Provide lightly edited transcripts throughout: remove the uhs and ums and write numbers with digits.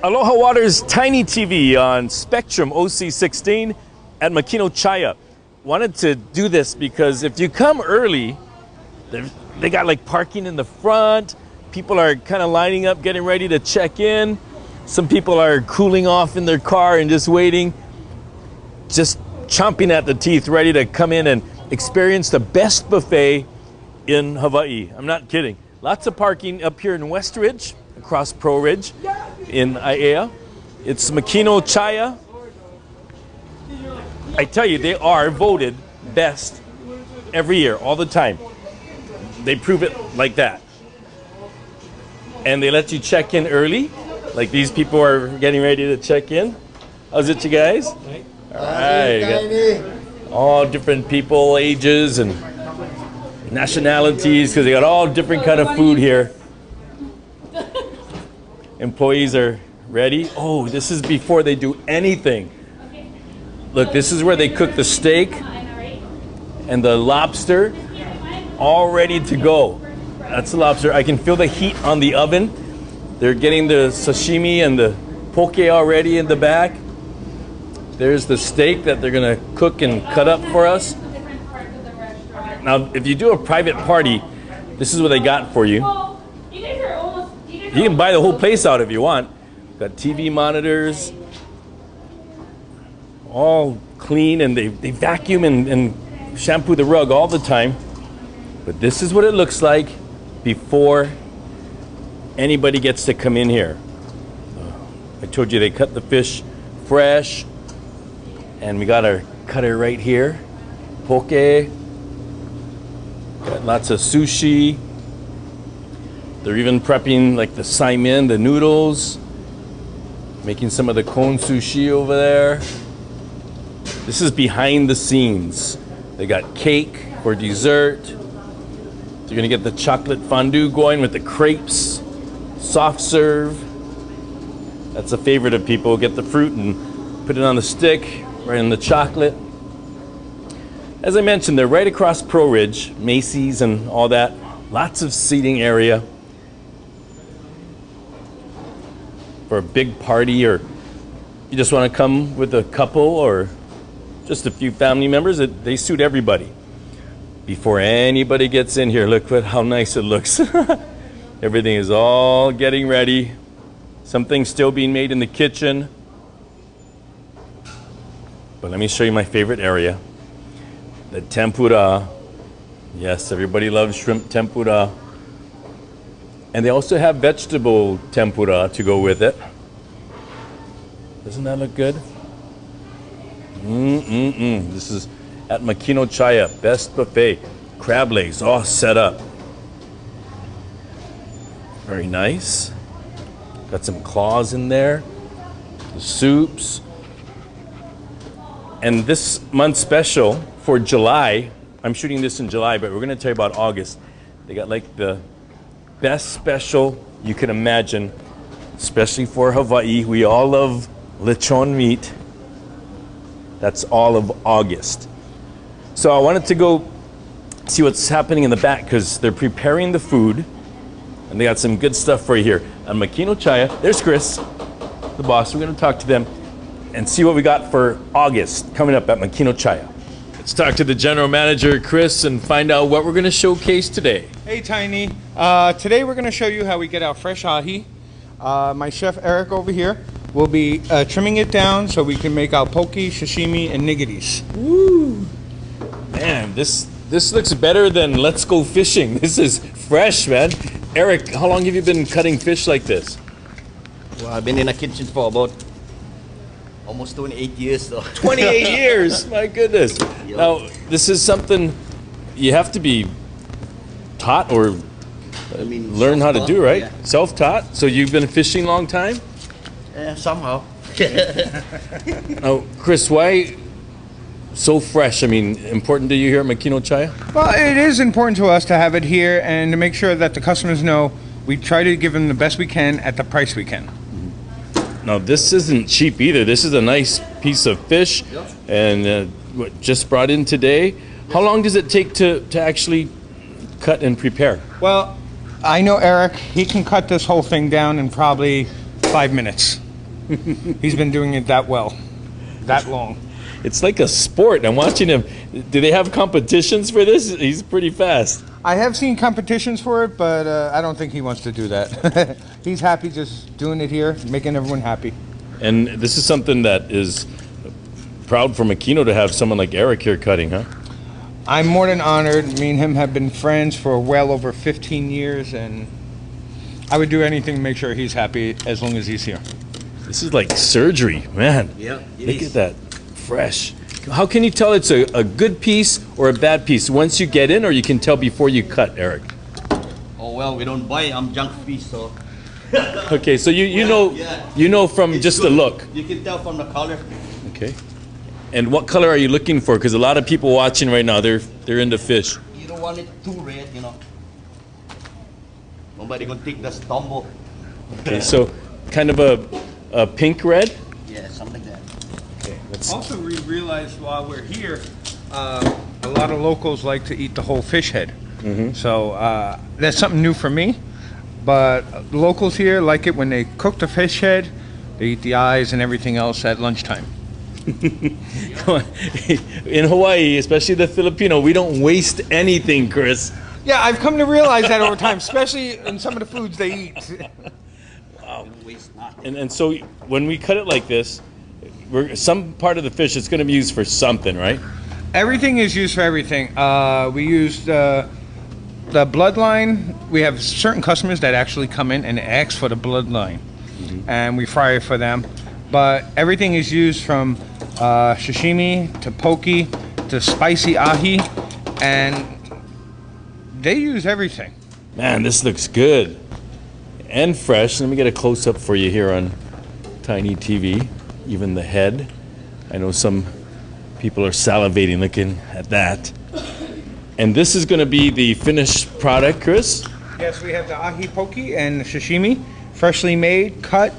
Aloha Water's Tiny TV on Spectrum OC16 at Makino Chaya. Wanted to do this because if you come early, they got like parking in the front. People are kind of lining up, getting ready to check in. Some people are cooling off in their car and just waiting, just chomping at the teeth, ready to come in and experience the best buffet in Hawaii. I'm not kidding. Lots of parking up here in Westridge, across Pro Ridge in Aiea. It's Makino Chaya. I tell you, they are voted best every year, all the time. They prove it like that. And they let you check in early. Like these people are getting ready to check in. How's it, you guys? All right. All different people, ages, and nationalities, because they got all different kind of food here. Employees are ready. Oh, this is before they do anything. Look, this is where they cook the steak and the lobster, all ready to go. That's the lobster. I can feel the heat on the oven. They're getting the sashimi and the poke already in the back. There's the steak that they're gonna cook and cut up for us. Now, if you do a private party, this is what they got for you. You can buy the whole place out if you want. Got TV monitors, all clean, and they vacuum and shampoo the rug all the time. But this is what it looks like before anybody gets to come in here. I told you they cut the fish fresh, and we got our cutter right here. Poke, got lots of sushi. They're even prepping like the saimin, the noodles, making some of the cone sushi over there. This is behind the scenes. They got cake for dessert. They're gonna get the chocolate fondue going with the crepes, soft serve. That's a favorite of people. Get the fruit and put it on the stick, right in the chocolate. As I mentioned, they're right across Pro Ridge, Macy's and all that. Lots of seating area for a big party, or you just want to come with a couple or just a few family members. They suit everybody. Before anybody gets in here, look how nice it looks. Everything is all getting ready. Something's still being made in the kitchen. But let me show you my favorite area. The tempura. Yes, everybody loves shrimp tempura. And they also have vegetable tempura to go with it. Doesn't that look good? This is at Makino Chaya, best buffet. Crab legs all set up. Very nice. Got some claws in there. The soups. And this month's special for July, I'm shooting this in July, but we're gonna tell you about August. They got like the best special you can imagine, especially for Hawaii. We all love lechon meat. That's all of August. So I wanted to go see what's happening in the back because they're preparing the food and they got some good stuff for you here. On Makino Chaya, there's Chris, the boss. We're gonna talk to them and see what we got for August coming up at Makino Chaya. Let's talk to the general manager, Chris, and find out what we're gonna showcase today. Hey, Tiny. Today we're gonna show you how we get our fresh ahi. My chef Eric over here will be trimming it down so we can make our poke, sashimi, and nigiris. Woo! Man, this looks better than Let's Go Fishing. This is fresh, man. Eric, how long have you been cutting fish like this? Well, I've been in the kitchen for about almost 28 years. So. 28 years, my goodness. Yep. Now, this is something you have to be taught or learn how to do, right? Yeah. Self-taught? So you've been fishing a long time? Somehow. Now, Chris, why so fresh? I mean, important to you here at Makino Chaya? Well, it is important to us to have it here and to make sure that the customers know we try to give them the best we can at the price we can. Now, this isn't cheap either. This is a nice piece of fish, yep. And just brought in today. How long does it take to actually cut and prepare? Well, I know Eric. He can cut this whole thing down in probably 5 minutes. He's been doing it that well, that long. It's like a sport. I'm watching him. Do they have competitions for this? He's pretty fast. I have seen competitions for it, but I don't think he wants to do that. He's happy just doing it here, making everyone happy. And this is something that is proud for Makino to have someone like Eric here cutting, huh? I'm more than honored. Me and him have been friends for well over 15 years, and I would do anything to make sure he's happy as long as he's here. This is like surgery, man. Yeah, Look at that. Fresh. How can you tell it's a good piece or a bad piece? Once you get in, or you can tell before you cut, Eric? Oh well, we don't buy junk fish, so. Okay, so you know from It's just good. the look. You can tell from the color. Okay. And what color are you looking for? Because a lot of people watching right now, they're into fish. You don't want it too red, you know. Nobody gonna take the stumble. Okay, so kind of a pink red. Yeah, something like that. Okay, let's. Also, we realized while we're here, a lot of locals like to eat the whole fish head. So that's something new for me. But the locals here like it when they cook the fish head, they eat the eyes and everything else at lunchtime. In Hawaii, especially the Filipino, we don't waste anything, Chris. Yeah, I've come to realize that over time, especially in some of the foods they eat. Don't waste nothing. And so when we cut it like this, some part of the fish is going to be used for something, right? Everything is used for everything. We use the bloodline. We have certain customers that actually come in and ask for the bloodline, and we fry it for them. But everything is used from sashimi to poke to spicy ahi, and they use everything. Man, this looks good and fresh. Let me get a close-up for you here on Tiny TV. Even the head. I know some people are salivating looking at that. And this is going to be the finished product, Chris? Yes, we have the ahi poke and the sashimi, freshly made, cut,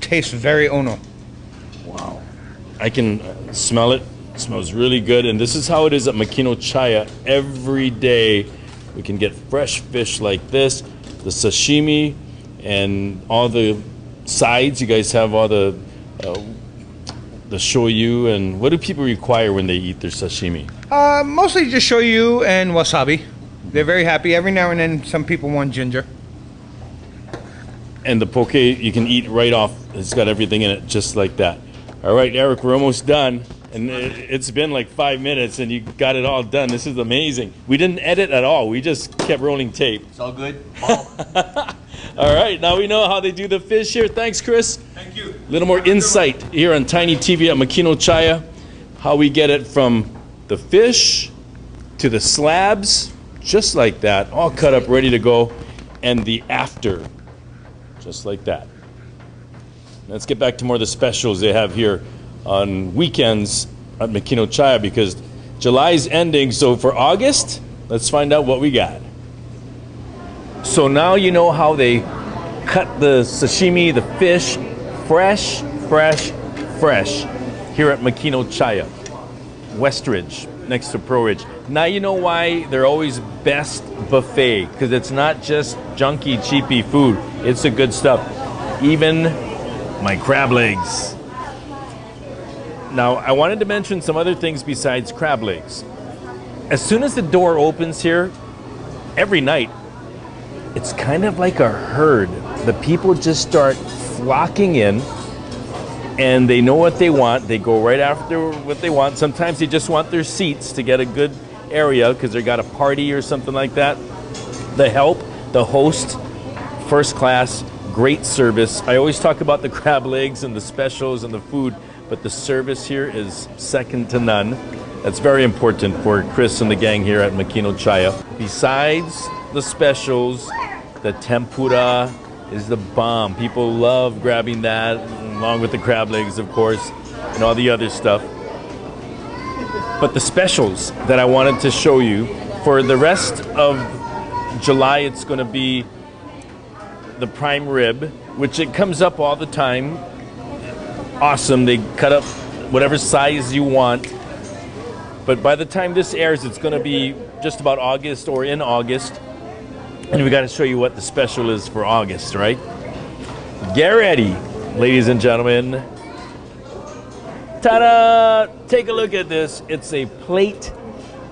tastes very ono. Wow. I can smell it. It smells really good. And this is how it is at Makino Chaya. Every day we can get fresh fish like this, the sashimi, and all the sides. You guys have all the shoyu. And what do people require when they eat their sashimi? Mostly just shoyu and wasabi. They're very happy. Every now and then some people want ginger. And the poke you can eat right off. It's got everything in it just like that. All right, Eric, we're almost done. And it's been like 5 minutes and you got it all done. This is amazing. We didn't edit at all. We just kept rolling tape. It's all good. All right, now we know how they do the fish here. Thanks, Chris. Thank you. A little more insight here on Tiny TV at Makino Chaya. How we get it from the fish to the slabs, just like that, all cut up, ready to go, and the after, just like that. Let's get back to more of the specials they have here on weekends at Makino Chaya, because July's ending, so for August, let's find out what we got. So now you know how they cut the sashimi, the fish, fresh, fresh, fresh, here at Makino Chaya, Westridge, next to Pro Ridge. Now you know why they're always best buffet, because it's not just junky, cheapy food. It's the good stuff. Even my crab legs. Now, I wanted to mention some other things besides crab legs. As soon as the door opens here, every night, it's kind of like a herd. The people just start flocking in, and they know what they want. They go right after what they want. Sometimes they just want their seats to get a good area because they got a party or something like that. The help, the host, first class, great service. I always talk about the crab legs and the specials and the food, but the service here is second to none. That's very important for Chris and the gang here at Makino Chaya. Besides the specials, the tempura is the bomb. People love grabbing that, along with the crab legs, of course, and all the other stuff. But the specials that I wanted to show you, for the rest of July, it's going to be the prime rib, which it comes up all the time. Awesome. They cut up whatever size you want. But by the time this airs, it's going to be just about August or in August. And we got to show you what the special is for August, right? Get ready. Ladies and gentlemen, ta-da! Take a look at this. It's a plate,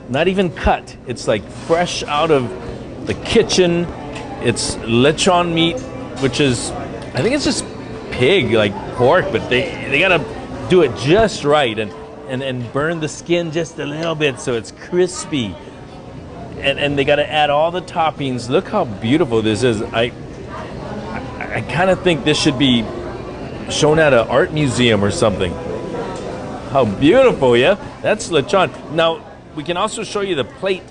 not even cut. It's like fresh out of the kitchen. It's lechon meat, which is, I think it's just pig, like pork, but they gotta do it just right and burn the skin just a little bit so it's crispy. And they gotta add all the toppings. Look how beautiful this is. I kind of think this should be shown at an art museum or something. How beautiful, yeah? That's lechon. Now, we can also show you the plate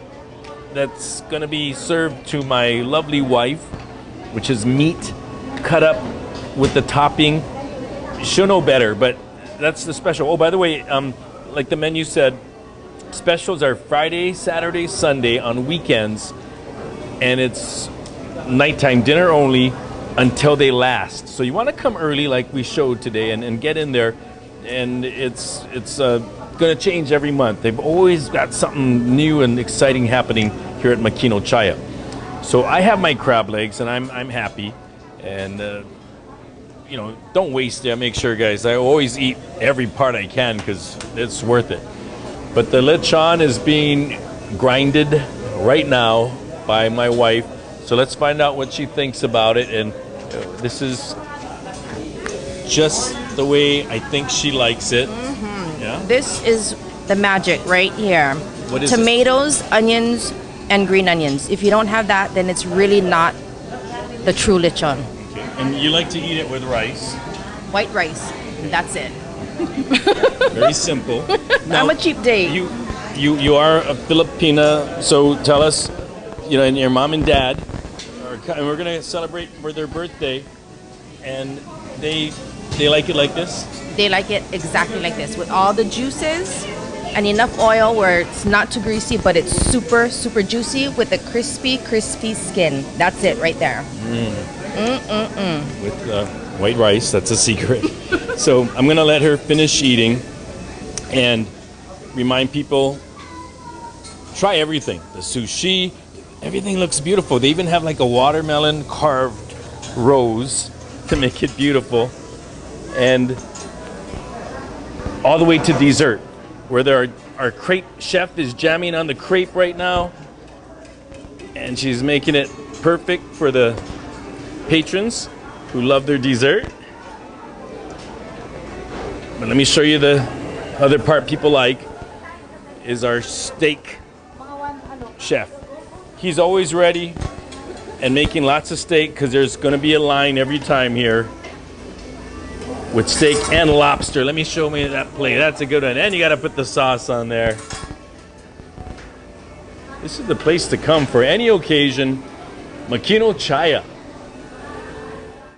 that's gonna be served to my lovely wife, which is meat cut up with the topping. She'll know better, but that's the special. Oh, by the way, like the menu said, specials are Friday, Saturday, Sunday, on weekends, and it's nighttime dinner only until they last. So you want to come early like we showed today and get in there, and it's going to change every month. They've always got something new and exciting happening here at Makino Chaya. So I have my crab legs and I'm happy, and you know, don't waste it. Make sure, guys, I always eat every part I can because it's worth it. But the lechon is being grinded right now by my wife. So let's find out what she thinks about it. And this is just the way I think she likes it. Mm-hmm. Yeah. This is the magic right here. What is tomatoes, onions, and green onions. If you don't have that, then it's really not the true lechon. Okay. And you like to eat it with rice. White rice. That's it. Very simple. Now, I'm a cheap date. You are a Filipina, so tell us, you know, and your mom and dad, and we're gonna celebrate for their birthday, and they like it like this. They like it exactly like this, with all the juices and enough oil where it's not too greasy, but it's super, super juicy with a crispy, crispy skin. That's it right there. With white rice, that's a secret. So I'm gonna let her finish eating and remind people, try everything. The sushi, everything looks beautiful. They even have like a watermelon carved rose to make it beautiful. And all the way to dessert, where our crepe chef is jamming on the crepe right now, and she's making it perfect for the patrons who love their dessert. But let me show you the other part people like, is our steak chef. He's always ready and making lots of steak because there's going to be a line every time here with steak and lobster. Let me show me that plate. That's a good one. And you got to put the sauce on there. This is the place to come for any occasion. Makino Chaya.